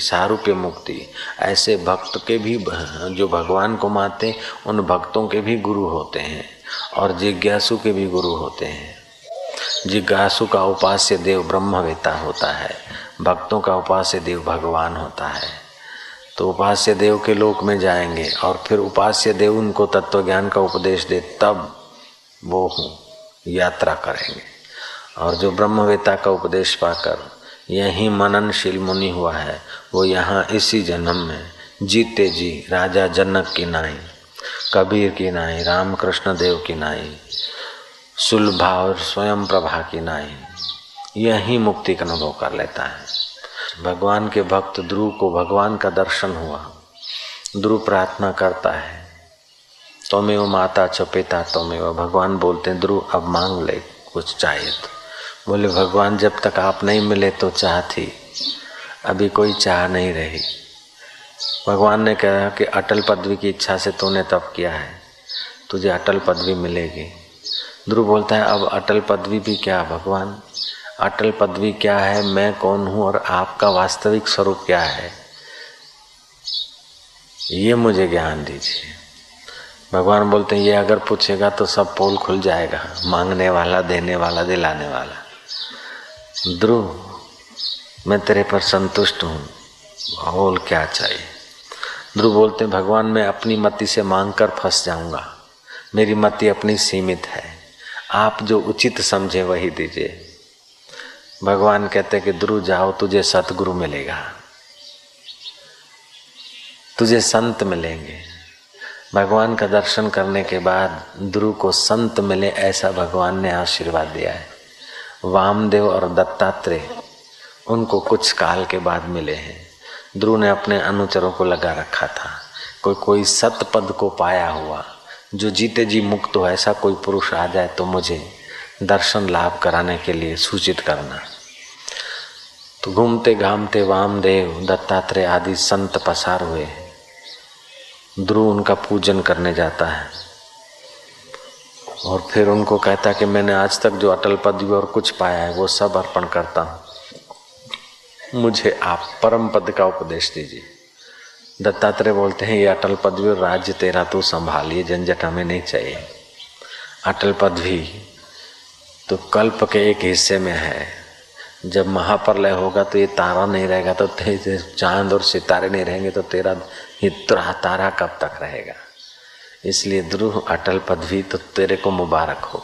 सारूप्य मुक्ति। ऐसे भक्त के भी जो भगवान को मानते उन भक्तों के भी गुरु होते हैं और जिज्ञासु के भी गुरु होते हैं। जिज्ञासु का उपास्य देव ब्रह्मवेता होता है, भक्तों का उपास्य देव भगवान होता है। तो उपास्य देव के लोक में जाएंगे और फिर उपास्य देव उनको तत्व ज्ञान का उपदेश दे, तब वो यात्रा करेंगे। और जो ब्रह्मवेता का उपदेश पाकर यही मननशील मुनि हुआ है, वो यहाँ इसी जन्म में जीते जी राजा जनक की नाई, कबीर की नाई, रामकृष्ण देव की नाई, सुलभा और स्वयं प्रभा की नाई यही मुक्ति का अनुभव कर लेता है। भगवान के भक्त ध्रुव को भगवान का दर्शन हुआ। ध्रुव प्रार्थना करता है, त्वमेव माता च पिता त्वमेव। भगवान बोलते हैं ध्रुव अब मांग ले कुछ चाहिए तो। बोले भगवान जब तक आप नहीं मिले तो चाह थी, अभी कोई चाह नहीं रही। भगवान ने कहा कि अटल पदवी की इच्छा से तूने तप किया है, तुझे अटल पदवी मिलेगी। ध्रुव बोलता है अब अटल पदवी भी क्या भगवान, अटल पदवी क्या है, मैं कौन हूँ और आपका वास्तविक स्वरूप क्या है, ये मुझे ज्ञान दीजिए। भगवान बोलते हैं ये अगर पूछेगा तो सब पोल खुल जाएगा, मांगने वाला, देने वाला, दिलाने वाला। ध्रुव मैं तेरे पर संतुष्ट हूँ, बोल क्या चाहिए। ध्रुव बोलते हैं भगवान मैं अपनी मति से मांग कर फंस जाऊंगा, मेरी मति अपनी सीमित है, आप जो उचित समझे वही दीजिए। भगवान कहते हैं कि ध्रुव जाओ, तुझे सतगुरु मिलेगा, तुझे संत मिलेंगे। भगवान का दर्शन करने के बाद ध्रुव को संत मिले ऐसा भगवान ने आशीर्वाद दिया है। वामदेव और दत्तात्रेय उनको कुछ काल के बाद मिले हैं। ध्रुव ने अपने अनुचरों को लगा रखा था, कोई सतपद को पाया हुआ जो जीते जी मुक्त हो, ऐसा कोई पुरुष आ जाए तो मुझे दर्शन लाभ कराने के लिए सूचित करना। तो घूमते घामते वामदेव, दत्तात्रेय आदि संत पसार हुए। ध्रुव उनका पूजन करने जाता है और फिर उनको कहता कि मैंने आज तक जो अटल पदवी और कुछ पाया है वो सब अर्पण करता हूँ, मुझे आप परम पद का उपदेश दीजिए। दत्तात्रेय बोलते हैं ये अटल पदवी और राज्य तेरा तू संभालिए, झंझट हमें नहीं चाहिए। अटल पदवी तो कल्प के एक हिस्से में है, जब महाप्रलय होगा तो ये तारा नहीं रहेगा, तो चांद और सितारे नहीं रहेंगे तो तेरा ये तारा कब तक रहेगा। इसलिए ध्रुव अटल पदवी तो तेरे को मुबारक हो,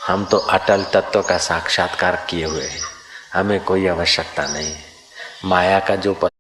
हम तो अटल तत्व का साक्षात्कार किए हुए हैं, हमें कोई आवश्यकता नहीं। माया का जो